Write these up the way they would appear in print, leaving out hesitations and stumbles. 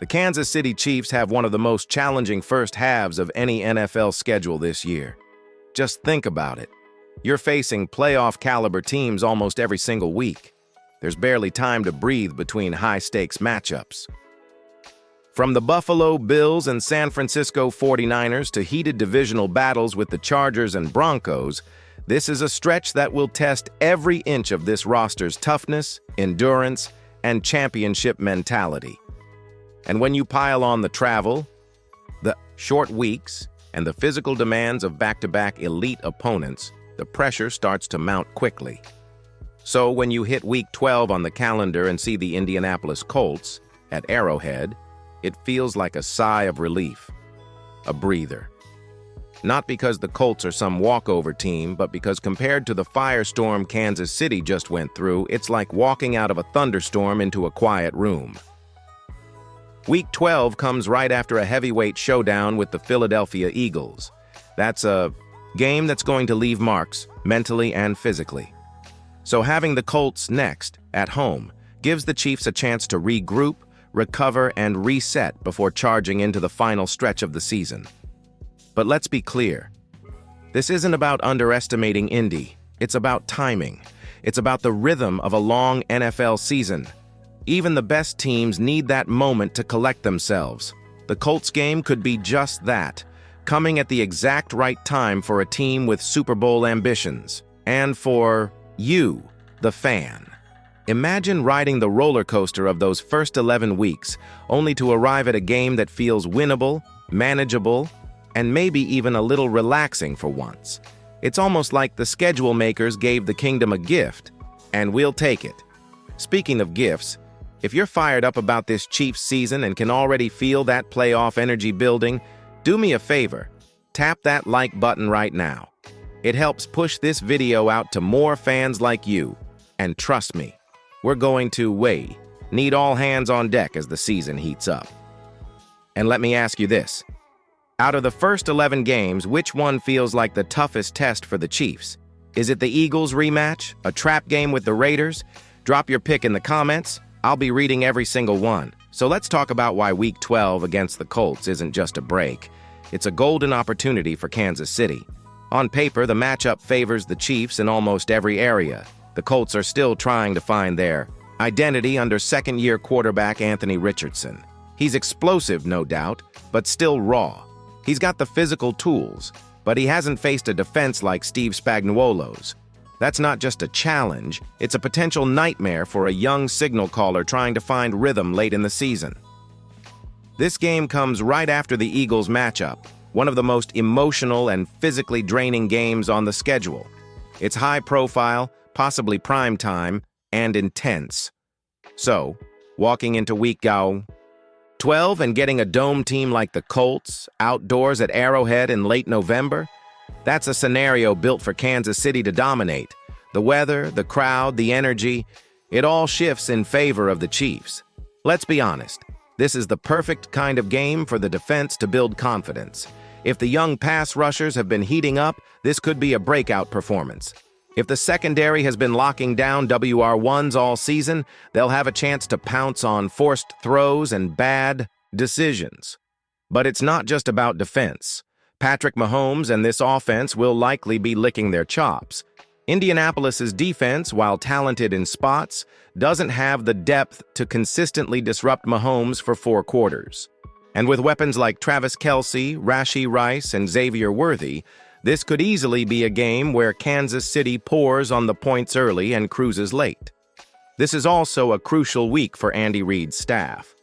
The Kansas City Chiefs have one of the most challenging first halves of any NFL schedule this year. Just think about it. You're facing playoff-caliber teams almost every single week. There's barely time to breathe between high-stakes matchups. From the Buffalo Bills and San Francisco 49ers to heated divisional battles with the Chargers and Broncos, this is a stretch that will test every inch of this roster's toughness, endurance, and championship mentality. And when you pile on the travel, the short weeks, and the physical demands of back-to-back elite opponents, the pressure starts to mount quickly. So when you hit Week 12 on the calendar and see the Indianapolis Colts at Arrowhead, it feels like a sigh of relief, a breather. Not because the Colts are some walkover team, but because compared to the firestorm Kansas City just went through, it's like walking out of a thunderstorm into a quiet room. Week 12 comes right after a heavyweight showdown with the Philadelphia Eagles. That's a game that's going to leave marks, mentally and physically. So having the Colts next, at home, gives the Chiefs a chance to regroup, recover, and reset before charging into the final stretch of the season. But let's be clear. This isn't about underestimating Indy. It's about timing. It's about the rhythm of a long NFL season. Even the best teams need that moment to collect themselves. The Colts game could be just that, coming at the exact right time for a team with Super Bowl ambitions. And for you, the fan. Imagine riding the roller coaster of those first 11 weeks, only to arrive at a game that feels winnable, manageable, and maybe even a little relaxing for once. It's almost like the schedule makers gave the kingdom a gift, and we'll take it. Speaking of gifts, if you're fired up about this Chiefs season and can already feel that playoff energy building, do me a favor, tap that like button right now. It helps push this video out to more fans like you, and trust me, we're going to need all hands on deck as the season heats up. And let me ask you this. Out of the first 11 games, which one feels like the toughest test for the Chiefs? Is it the Eagles rematch? A trap game with the Raiders? Drop your pick in the comments. I'll be reading every single one. So let's talk about why Week 12 against the Colts isn't just a break. It's a golden opportunity for Kansas City. On paper, the matchup favors the Chiefs in almost every area. The Colts are still trying to find their identity under second-year quarterback Anthony Richardson. He's explosive, no doubt, but still raw. He's got the physical tools, but he hasn't faced a defense like Steve Spagnuolo's. That's not just a challenge, it's a potential nightmare for a young signal caller trying to find rhythm late in the season. This game comes right after the Eagles matchup, one of the most emotional and physically draining games on the schedule. It's high profile, possibly prime time, and intense. So, walking into Week 12 and getting a dome team like the Colts outdoors at Arrowhead in late November, that's a scenario built for Kansas City to dominate. The weather, the crowd, the energy, it all shifts in favor of the Chiefs. Let's be honest, this is the perfect kind of game for the defense to build confidence. If the young pass rushers have been heating up, this could be a breakout performance. If the secondary has been locking down WR1s all season, they'll have a chance to pounce on forced throws and bad decisions. But it's not just about defense. Patrick Mahomes and this offense will likely be licking their chops. Indianapolis's defense, while talented in spots, doesn't have the depth to consistently disrupt Mahomes for 4 quarters. And with weapons like Travis Kelce, Rashee Rice, and Xavier Worthy, this could easily be a game where Kansas City pours on the points early and cruises late. This is also a crucial week for Andy Reid's staff.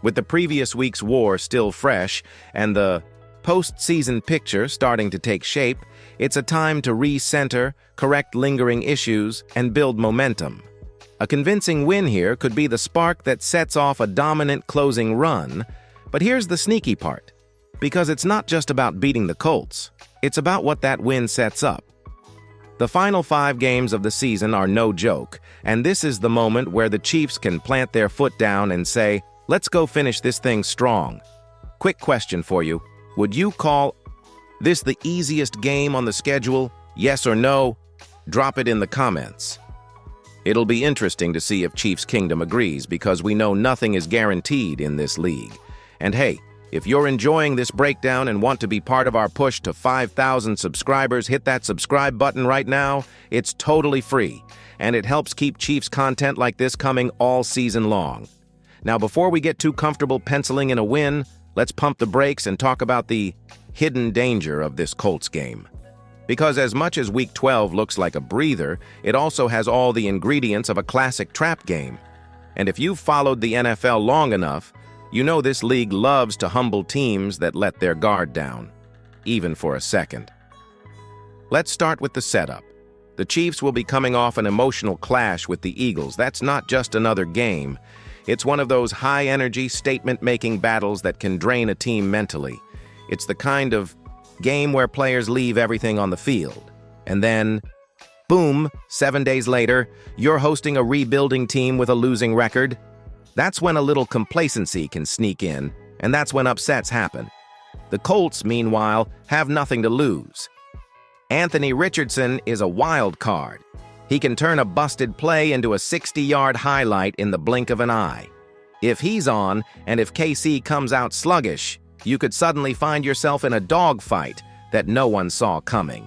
With the previous week's war still fresh and the postseason picture starting to take shape, it's a time to recenter, correct lingering issues, and build momentum. A convincing win here could be the spark that sets off a dominant closing run, but here's the sneaky part. Because it's not just about beating the Colts, it's about what that win sets up. The final 5 games of the season are no joke, and this is the moment where the Chiefs can plant their foot down and say, let's go finish this thing strong. Quick question for you. Would you call this the easiest game on the schedule? Yes or no? Drop it in the comments. It'll be interesting to see if Chiefs Kingdom agrees, because we know nothing is guaranteed in this league. And hey, if you're enjoying this breakdown and want to be part of our push to 5,000 subscribers, hit that subscribe button right now. It's totally free, and it helps keep Chiefs content like this coming all season long. Now, before we get too comfortable penciling in a win, let's pump the brakes and talk about the hidden danger of this Colts game. Because as much as Week 12 looks like a breather, it also has all the ingredients of a classic trap game. And if you've followed the NFL long enough, you know this league loves to humble teams that let their guard down, even for a second. Let's start with the setup. The Chiefs will be coming off an emotional clash with the Eagles. That's not just another game. It's one of those high-energy, statement-making battles that can drain a team mentally. It's the kind of game where players leave everything on the field. And then, boom, 7 days later, you're hosting a rebuilding team with a losing record. That's when a little complacency can sneak in, and that's when upsets happen. The Colts, meanwhile, have nothing to lose. Anthony Richardson is a wild card. He can turn a busted play into a 60-yard highlight in the blink of an eye. If he's on, and if KC comes out sluggish, you could suddenly find yourself in a dogfight that no one saw coming.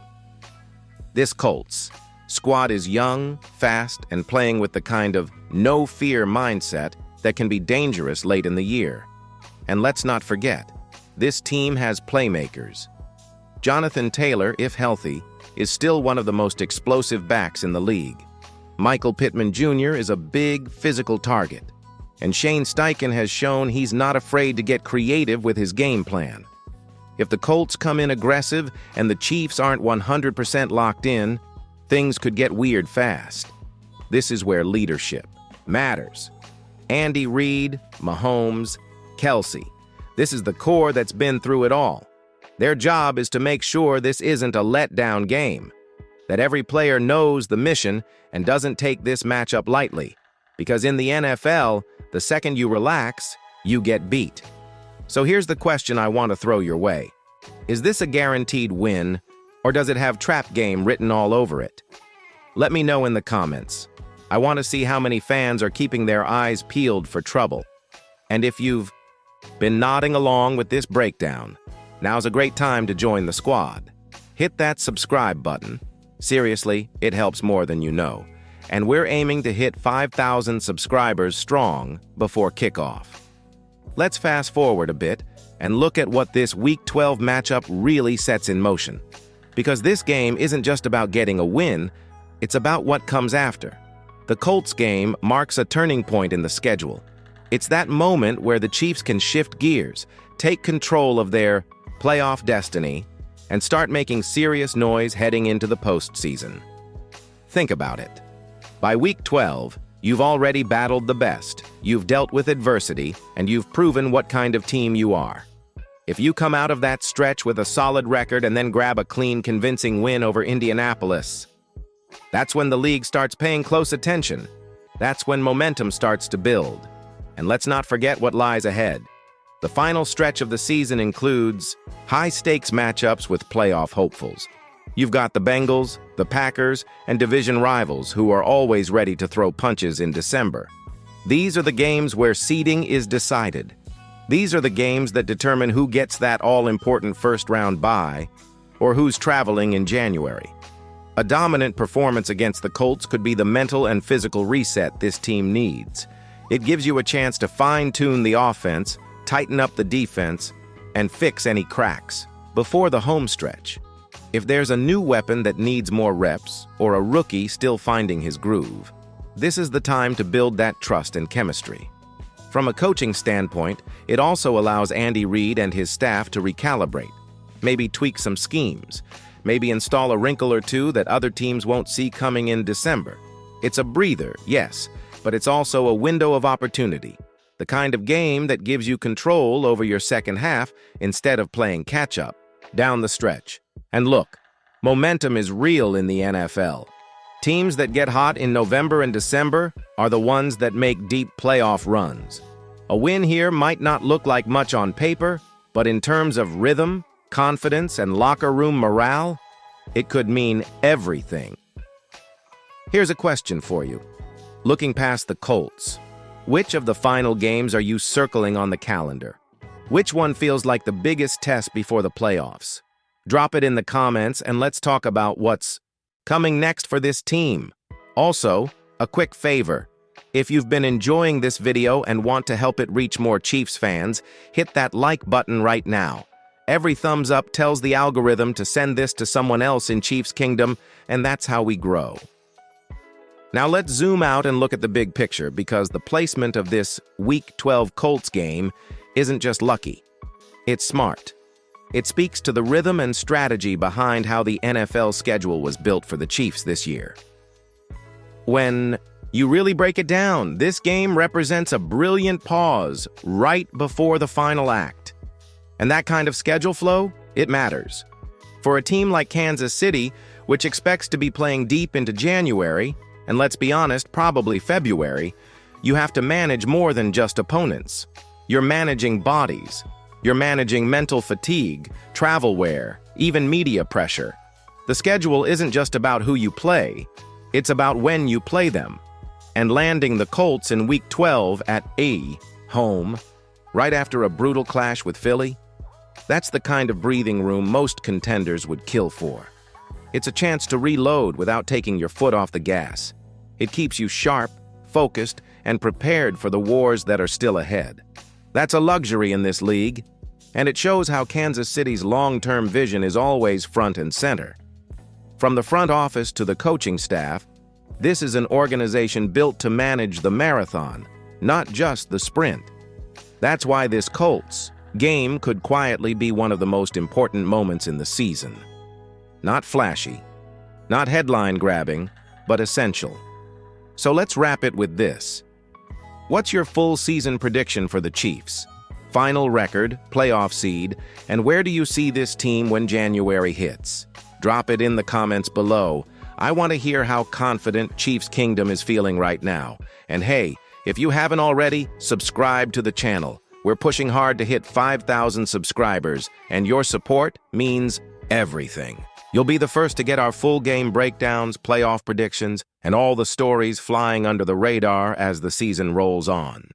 This Colts squad is young, fast, and playing with the kind of no-fear mindset that can be dangerous late in the year. And let's not forget, this team has playmakers. Jonathan Taylor, if healthy, is still one of the most explosive backs in the league. Michael Pittman Jr. is a big, physical target. And Shane Steichen has shown he's not afraid to get creative with his game plan. If the Colts come in aggressive and the Chiefs aren't 100% locked in, things could get weird fast. This is where leadership matters. Andy Reid, Mahomes, Kelsey. This is the core that's been through it all. Their job is to make sure this isn't a letdown game, that every player knows the mission and doesn't take this matchup lightly. Because in the NFL, the second you relax, you get beat. So here's the question I want to throw your way. Is this a guaranteed win, or does it have trap game written all over it? Let me know in the comments. I want to see how many fans are keeping their eyes peeled for trouble. And if you've been nodding along with this breakdown, now's a great time to join the squad. Hit that subscribe button. Seriously, it helps more than you know. And we're aiming to hit 5,000 subscribers strong before kickoff. Let's fast forward a bit and look at what this Week 12 matchup really sets in motion. Because this game isn't just about getting a win, it's about what comes after. The Colts game marks a turning point in the schedule. It's that moment where the Chiefs can shift gears, take control of their playoff destiny, and start making serious noise heading into the postseason. Think about it. By Week 12, you've already battled the best, you've dealt with adversity, and you've proven what kind of team you are. If you come out of that stretch with a solid record and then grab a clean, convincing win over Indianapolis, that's when the league starts paying close attention. That's when momentum starts to build. And let's not forget what lies ahead. The final stretch of the season includes high-stakes matchups with playoff hopefuls. You've got the Bengals, the Packers, and division rivals who are always ready to throw punches in December. These are the games where seeding is decided. These are the games that determine who gets that all-important first-round bye or who's traveling in January. A dominant performance against the Colts could be the mental and physical reset this team needs. It gives you a chance to fine-tune the offense, tighten up the defense, and fix any cracks before the home stretch. If there's a new weapon that needs more reps, or a rookie still finding his groove, this is the time to build that trust and chemistry. From a coaching standpoint, it also allows Andy Reid and his staff to recalibrate, maybe tweak some schemes, maybe install a wrinkle or two that other teams won't see coming in December. It's a breather, yes, but it's also a window of opportunity, the kind of game that gives you control over your second half instead of playing catch-up down the stretch. And look, momentum is real in the NFL. Teams that get hot in November and December are the ones that make deep playoff runs. A win here might not look like much on paper, but in terms of rhythm, confidence, and locker room morale, it could mean everything. Here's a question for you. Looking past the Colts, which of the final games are you circling on the calendar? Which one feels like the biggest test before the playoffs? Drop it in the comments and let's talk about what's coming next for this team. Also, a quick favor. If you've been enjoying this video and want to help it reach more Chiefs fans, hit that like button right now. Every thumbs up tells the algorithm to send this to someone else in Chiefs Kingdom, and that's how we grow. Now let's zoom out and look at the big picture, because the placement of this Week 12 Colts game isn't just lucky. It's smart. It speaks to the rhythm and strategy behind how the NFL schedule was built for the Chiefs this year. When you really break it down, this game represents a brilliant pause right before the final act. And that kind of schedule flow, it matters. For a team like Kansas City, which expects to be playing deep into January, and let's be honest, probably February, you have to manage more than just opponents. You're managing bodies. You're managing mental fatigue, travel wear, even media pressure. The schedule isn't just about who you play, it's about when you play them. And landing the Colts in Week 12 at home, right after a brutal clash with Philly, that's the kind of breathing room most contenders would kill for. It's a chance to reload without taking your foot off the gas. It keeps you sharp, focused, and prepared for the wars that are still ahead. That's a luxury in this league, and it shows how Kansas City's long-term vision is always front and center. From the front office to the coaching staff, this is an organization built to manage the marathon, not just the sprint. That's why this Colts game could quietly be one of the most important moments in the season. Not flashy, not headline-grabbing, but essential. So let's wrap it with this. What's your full season prediction for the Chiefs? Final record, playoff seed, and where do you see this team when January hits? Drop it in the comments below. I want to hear how confident Chiefs Kingdom is feeling right now. And hey, if you haven't already, subscribe to the channel. We're pushing hard to hit 5,000 subscribers, and your support means everything. You'll be the first to get our full game breakdowns, playoff predictions, and all the stories flying under the radar as the season rolls on.